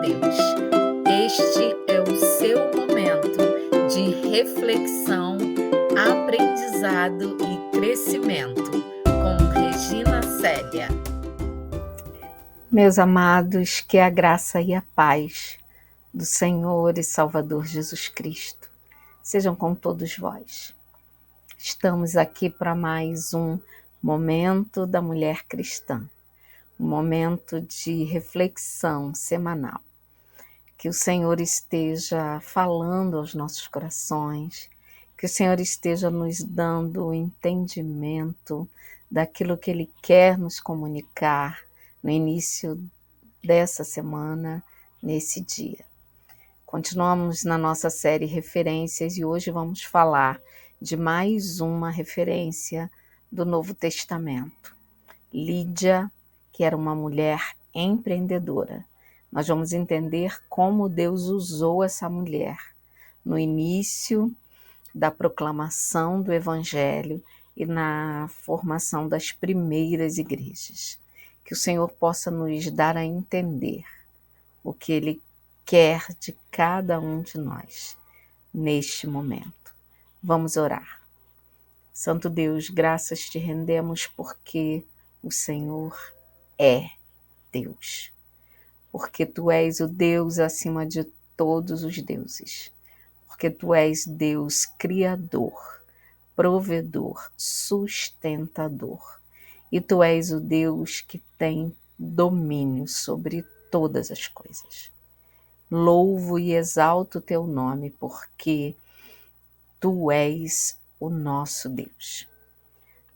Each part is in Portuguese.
Deus. Este é o seu momento de reflexão, aprendizado e crescimento com Regina Célia. Meus amados, que a graça e a paz do Senhor e Salvador Jesus Cristo sejam com todos vós. Estamos aqui para mais um Momento da Mulher Cristã, um momento de reflexão semanal. Que o Senhor esteja falando aos nossos corações, que o Senhor esteja nos dando o entendimento daquilo que Ele quer nos comunicar no início dessa semana, nesse dia. Continuamos na nossa série Referências e hoje vamos falar de mais uma referência do Novo Testamento. Lídia, que era uma mulher empreendedora. Nós vamos entender como Deus usou essa mulher no início da proclamação do Evangelho e na formação das primeiras igrejas. Que o Senhor possa nos dar a entender o que Ele quer de cada um de nós neste momento. Vamos orar. Santo Deus, graças te rendemos porque o Senhor é Deus. Porque Tu és o Deus acima de todos os deuses. Porque Tu és Deus criador, provedor, sustentador. E Tu és o Deus que tem domínio sobre todas as coisas. Louvo e exalto Teu nome, porque Tu és o nosso Deus.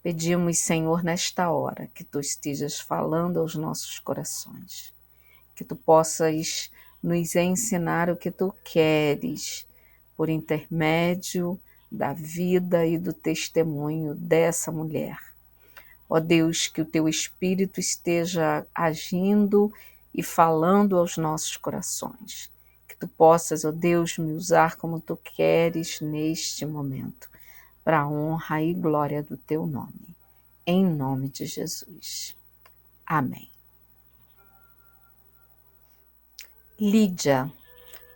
Pedimos, Senhor, nesta hora, que Tu estejas falando aos nossos corações, que Tu possas nos ensinar o que Tu queres, por intermédio da vida e do testemunho dessa mulher. Ó Deus, que o Teu Espírito esteja agindo e falando aos nossos corações. Que Tu possas, ó Deus, me usar como Tu queres neste momento, para a honra e glória do Teu nome. Em nome de Jesus. Amém. Lídia,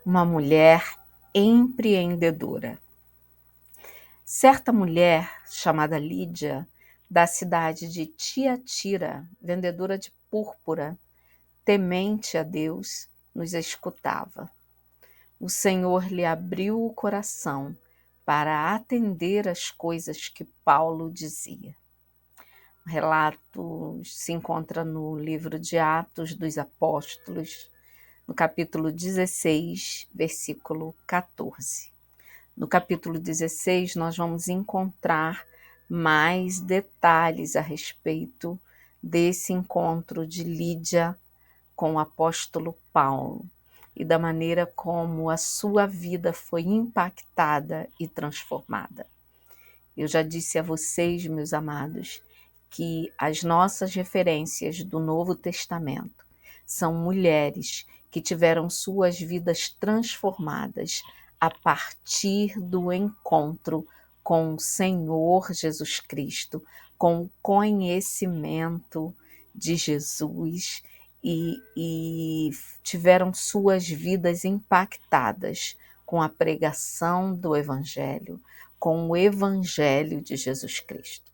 uma mulher empreendedora. Certa mulher chamada Lídia, da cidade de Tiatira, vendedora de púrpura, temente a Deus, nos escutava. O Senhor lhe abriu o coração para atender às coisas que Paulo dizia. O relato se encontra no livro de Atos dos Apóstolos, no capítulo 16, versículo 14. No capítulo 16, nós vamos encontrar mais detalhes a respeito desse encontro de Lídia com o apóstolo Paulo e da maneira como a sua vida foi impactada e transformada. Eu já disse a vocês, meus amados, que as nossas referências do Novo Testamento são mulheres que tiveram suas vidas transformadas a partir do encontro com o Senhor Jesus Cristo, com o conhecimento de Jesus e tiveram suas vidas impactadas com a pregação do Evangelho, com o Evangelho de Jesus Cristo.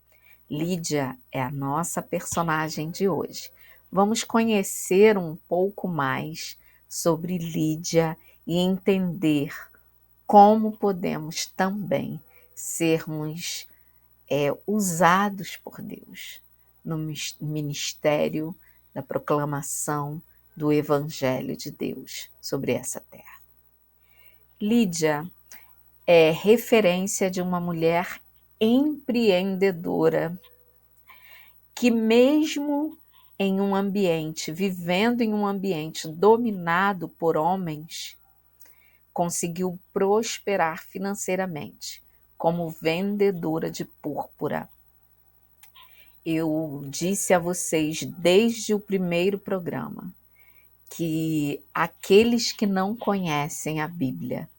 Lídia é a nossa personagem de hoje. Vamos conhecer um pouco mais sobre Lídia e entender como podemos também sermos usados por Deus no ministério da proclamação do Evangelho de Deus sobre essa terra. Lídia é referência de uma mulher empreendedora que mesmo vivendo em um ambiente dominado por homens, conseguiu prosperar financeiramente como vendedora de púrpura. Eu disse a vocês desde o primeiro programa que aqueles que não conhecem a Bíblia,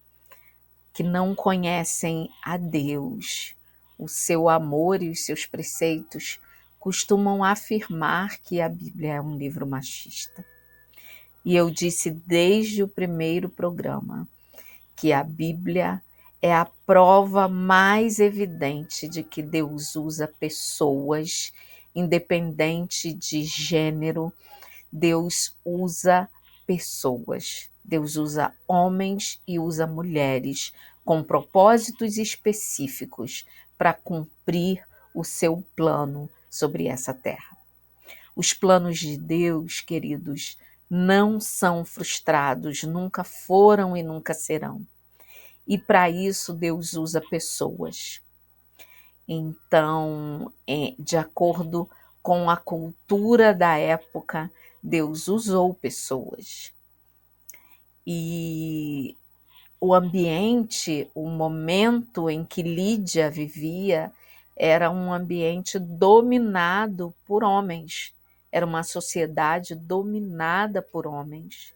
que não conhecem a Deus, o seu amor e os seus preceitos, costumam afirmar que a Bíblia é um livro machista. E eu disse desde o primeiro programa que a Bíblia é a prova mais evidente de que Deus usa pessoas, independente de gênero. Deus usa pessoas. Deus usa homens e usa mulheres com propósitos específicos para cumprir o seu plano sobre essa terra. Os planos de Deus, queridos, não são frustrados, nunca foram e nunca serão. E para isso Deus usa pessoas. Então, de acordo com a cultura da época, Deus usou pessoas. E o ambiente, o momento em que Lídia vivia, era um ambiente dominado por homens. Era uma sociedade dominada por homens.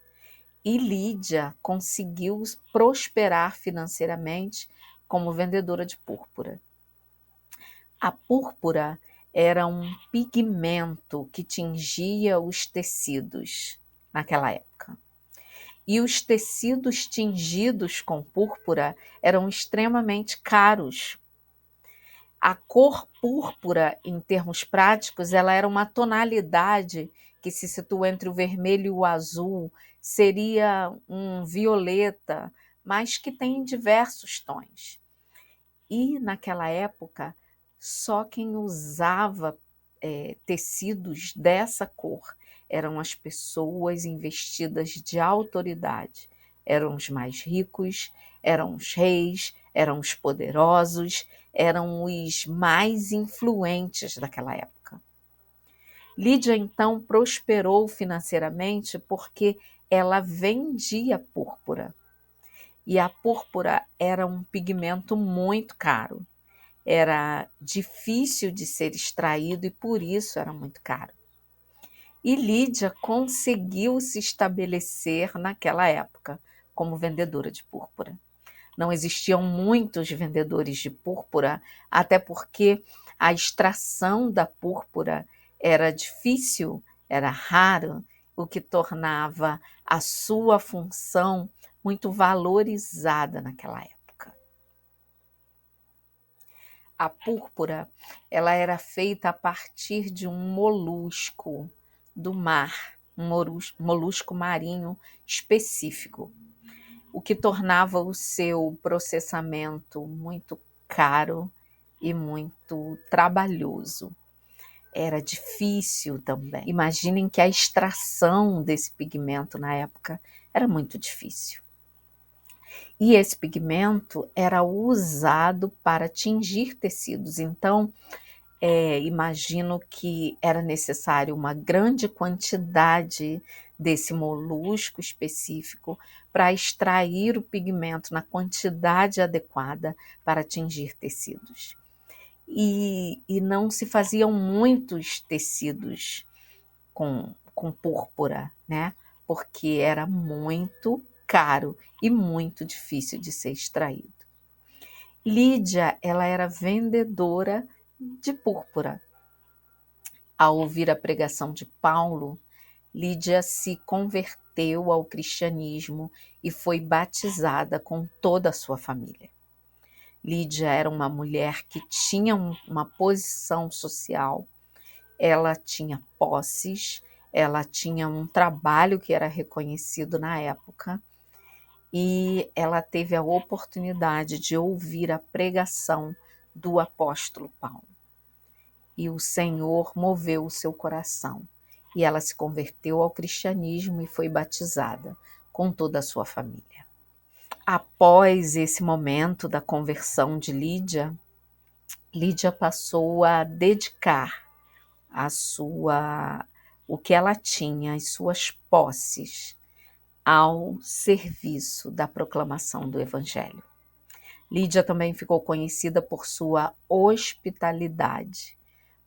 E Lídia conseguiu prosperar financeiramente como vendedora de púrpura. A púrpura era um pigmento que tingia os tecidos naquela época. E os tecidos tingidos com púrpura eram extremamente caros. A cor púrpura, em termos práticos, ela era uma tonalidade que se situa entre o vermelho e o azul, seria um violeta, mas que tem diversos tons. E naquela época, só quem usava tecidos dessa cor eram as pessoas investidas de autoridade. Eram os mais ricos, eram os reis, eram os poderosos, eram os mais influentes daquela época. Lídia, então, prosperou financeiramente porque ela vendia púrpura. E a púrpura era um pigmento muito caro. Era difícil de ser extraído e por isso era muito caro. E Lídia conseguiu se estabelecer naquela época como vendedora de púrpura. Não existiam muitos vendedores de púrpura, até porque a extração da púrpura era difícil, era raro, o que tornava a sua função muito valorizada naquela época. A púrpura, ela era feita a partir de um molusco do mar, um molusco marinho específico, o que tornava o seu processamento muito caro e muito trabalhoso. Era difícil também. Imaginem que a extração desse pigmento na época era muito difícil. E esse pigmento era usado para tingir tecidos. Então, imagino que era necessário uma grande quantidade desse molusco específico para extrair o pigmento na quantidade adequada para tingir tecidos. E não se faziam muitos tecidos com púrpura, né? Porque era muito caro e muito difícil de ser extraído. Lídia, ela era vendedora de púrpura. Ao ouvir a pregação de Paulo, Lídia se converteu ao cristianismo e foi batizada com toda a sua família. Lídia era uma mulher que tinha uma posição social, ela tinha posses, ela tinha um trabalho que era reconhecido na época e ela teve a oportunidade de ouvir a pregação do apóstolo Paulo. E o Senhor moveu o seu coração e ela se converteu ao cristianismo e foi batizada com toda a sua família. Após esse momento da conversão de Lídia, Lídia passou a dedicar o que ela tinha, as suas posses, ao serviço da proclamação do Evangelho. Lídia também ficou conhecida por sua hospitalidade,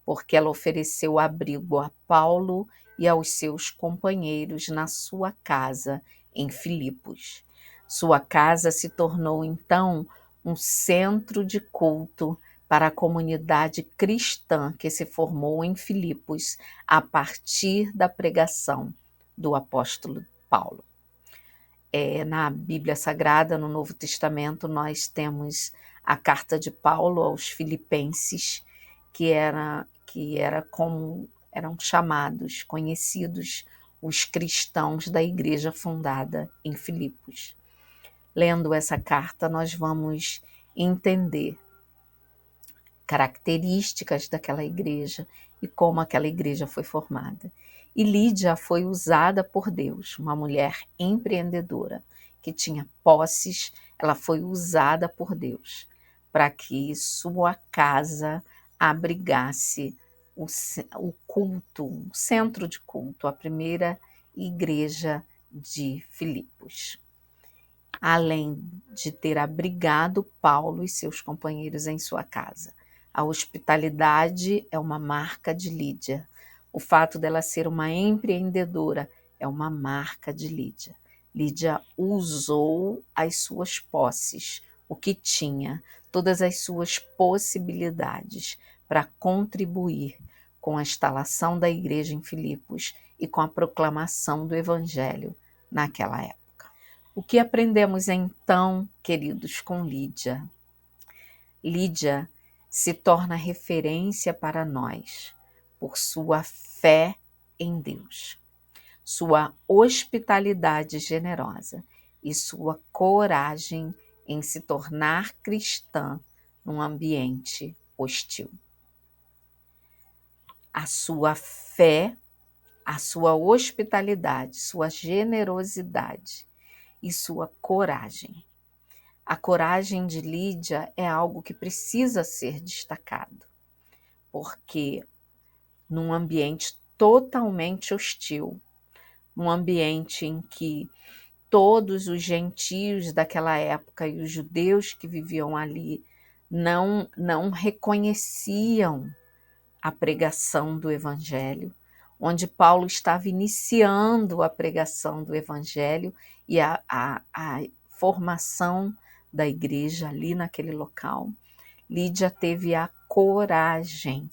porque ela ofereceu abrigo a Paulo e aos seus companheiros na sua casa em Filipos. Sua casa se tornou, então, um centro de culto para a comunidade cristã que se formou em Filipos a partir da pregação do apóstolo Paulo. Na Bíblia Sagrada, no Novo Testamento, nós temos a carta de Paulo aos Filipenses, que era como eram chamados, conhecidos, os cristãos da igreja fundada em Filipos. Lendo essa carta, nós vamos entender características daquela igreja e como aquela igreja foi formada. E Lídia foi usada por Deus, uma mulher empreendedora, que tinha posses, ela foi usada por Deus para que sua casa abrigasse o culto, o centro de culto, a primeira igreja de Filipos. Além de ter abrigado Paulo e seus companheiros em sua casa. A hospitalidade é uma marca de Lídia. O fato dela ser uma empreendedora é uma marca de Lídia. Lídia usou as suas posses, o que tinha, todas as suas possibilidades para contribuir com a instalação da igreja em Filipos e com a proclamação do evangelho naquela época. O que aprendemos então, queridos, com Lídia? Lídia se torna referência para nós por sua fé em Deus, sua hospitalidade generosa e sua coragem em se tornar cristã num ambiente hostil. A sua fé, a sua hospitalidade, sua generosidade e sua coragem. A coragem de Lídia é algo que precisa ser destacado, porque num ambiente totalmente hostil, num ambiente em que todos os gentios daquela época e os judeus que viviam ali não reconheciam a pregação do evangelho, onde Paulo estava iniciando a pregação do evangelho e a formação da igreja ali naquele local. Lídia teve a coragem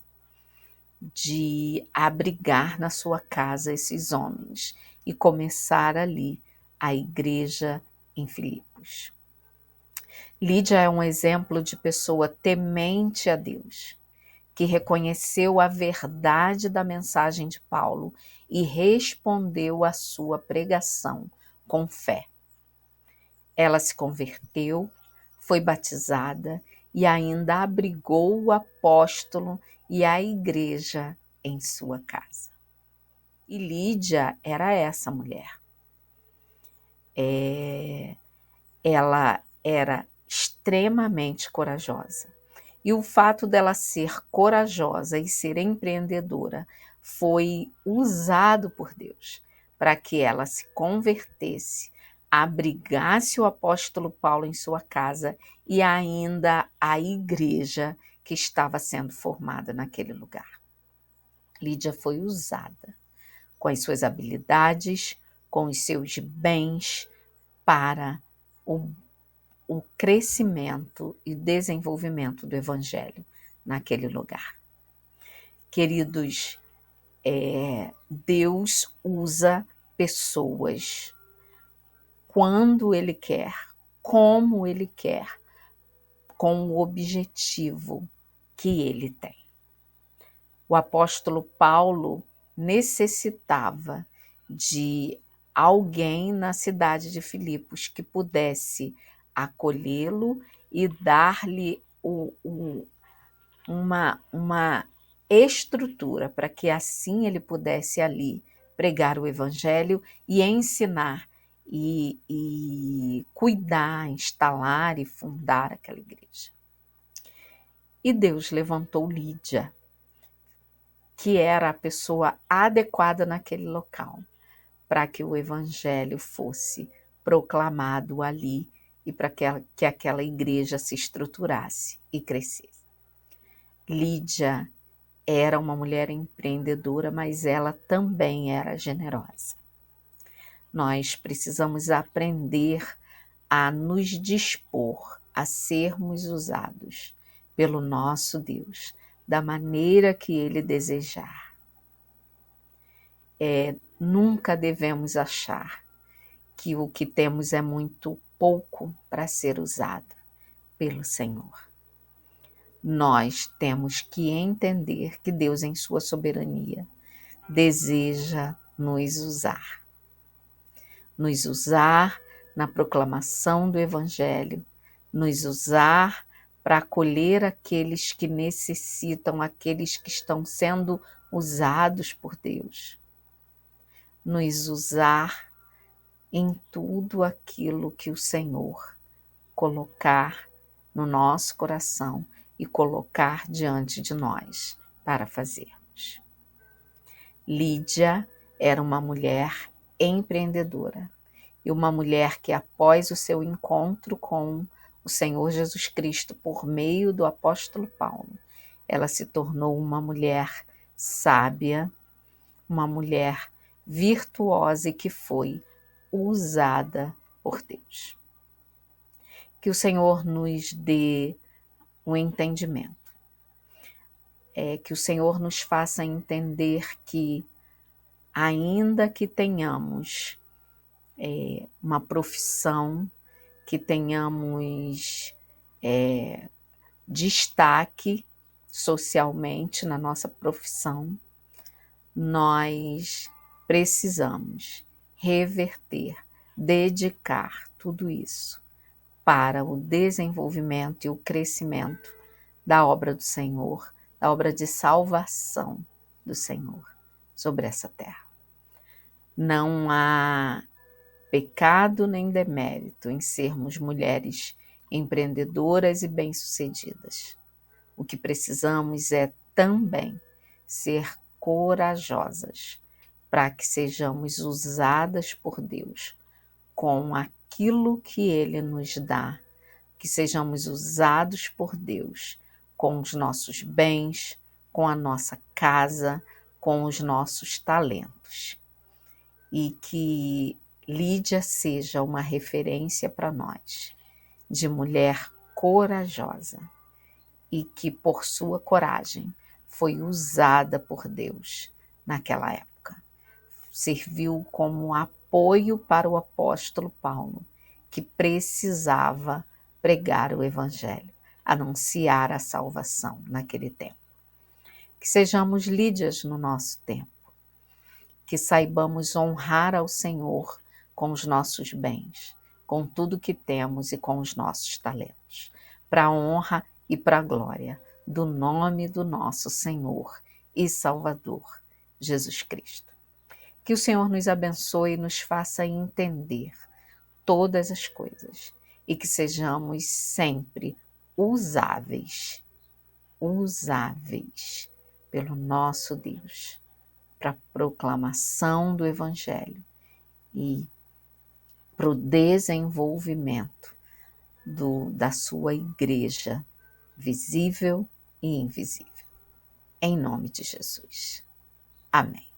de abrigar na sua casa esses homens e começar ali a igreja em Filipos. Lídia é um exemplo de pessoa temente a Deus, que reconheceu a verdade da mensagem de Paulo e respondeu à sua pregação com fé. Ela se converteu, foi batizada e ainda abrigou o apóstolo e a igreja em sua casa. E Lídia era essa mulher. Ela era extremamente corajosa. E o fato dela ser corajosa e ser empreendedora foi usado por Deus para que ela se convertesse, abrigasse o apóstolo Paulo em sua casa e ainda a igreja que estava sendo formada naquele lugar. Lídia foi usada com as suas habilidades, com os seus bens para o crescimento e desenvolvimento do evangelho naquele lugar. Queridos, Deus usa pessoas quando Ele quer, como Ele quer, com o objetivo que Ele tem. O apóstolo Paulo necessitava de alguém na cidade de Filipos que pudesse acolhê-lo e dar-lhe uma estrutura para que assim ele pudesse ali pregar o evangelho e ensinar e cuidar, instalar e fundar aquela igreja. E Deus levantou Lídia, que era a pessoa adequada naquele local, para que o evangelho fosse proclamado ali e para que aquela igreja se estruturasse e crescesse. Lídia era uma mulher empreendedora, mas ela também era generosa. Nós precisamos aprender a nos dispor a sermos usados pelo nosso Deus, da maneira que Ele desejar. Nunca devemos achar que o que temos é muito pouco para ser usado pelo Senhor. Nós temos que entender que Deus, em sua soberania, deseja nos usar na proclamação do Evangelho, nos usar para acolher aqueles que necessitam, aqueles que estão sendo usados por Deus, nos usar em tudo aquilo que o Senhor colocar no nosso coração e colocar diante de nós para fazermos. Lídia era uma mulher empreendedora e uma mulher que, após o seu encontro com o Senhor Jesus Cristo por meio do apóstolo Paulo, ela se tornou uma mulher sábia, uma mulher virtuosa e que foi usada por Deus. Que o Senhor nos dê um entendimento, que o Senhor nos faça entender que, ainda que tenhamos uma profissão, que tenhamos destaque socialmente na nossa profissão, nós precisamos reverter, dedicar tudo isso para o desenvolvimento e o crescimento da obra do Senhor, da obra de salvação do Senhor sobre essa terra. Não há pecado nem demérito em sermos mulheres empreendedoras e bem-sucedidas. O que precisamos é também ser corajosas para que sejamos usadas por Deus com aquilo que Ele nos dá, que sejamos usados por Deus com os nossos bens, com a nossa casa, com os nossos talentos. E que Lídia seja uma referência para nós, de mulher corajosa e que, por sua coragem, foi usada por Deus naquela época. Serviu como apoio para o apóstolo Paulo, que precisava pregar o Evangelho, anunciar a salvação naquele tempo. Que sejamos Lídias no nosso tempo, que saibamos honrar ao Senhor com os nossos bens, com tudo que temos e com os nossos talentos, para a honra e para a glória do nome do nosso Senhor e Salvador, Jesus Cristo. Que o Senhor nos abençoe e nos faça entender todas as coisas e que sejamos sempre usáveis pelo nosso Deus para a proclamação do Evangelho e para o desenvolvimento da sua igreja, visível e invisível. Em nome de Jesus. Amém.